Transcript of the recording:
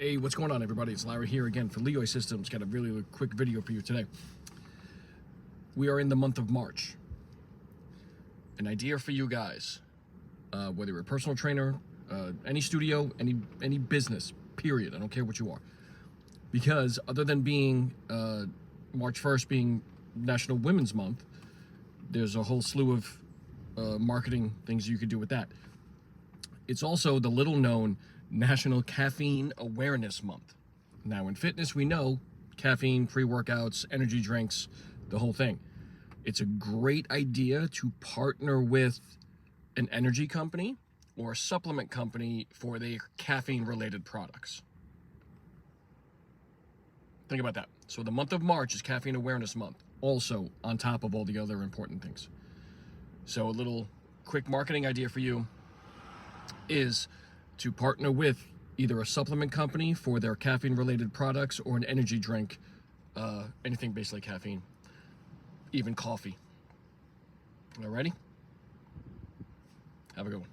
Hey, what's going on, everybody? It's Larry here again for Leo Systems. Got a really quick video for you today. We are in the month of March. An idea for you guys, whether you're a personal trainer, any studio, any business, period. I don't care what you are. Because other than being March 1st being National Women's Month, there's a whole slew of marketing things you could do with that. It's also the little known National Caffeine Awareness Month. Now in fitness, we know caffeine, pre-workouts, energy drinks, the whole thing. It's a great idea to partner with an energy company or a supplement company for their caffeine-related products. Think about that. So the month of March is Caffeine Awareness Month, also on top of all the other important things. So a little quick marketing idea for you is to partner with either a supplement company for their caffeine-related products or an energy drink, anything basically caffeine, even coffee. Alrighty? Have a good one.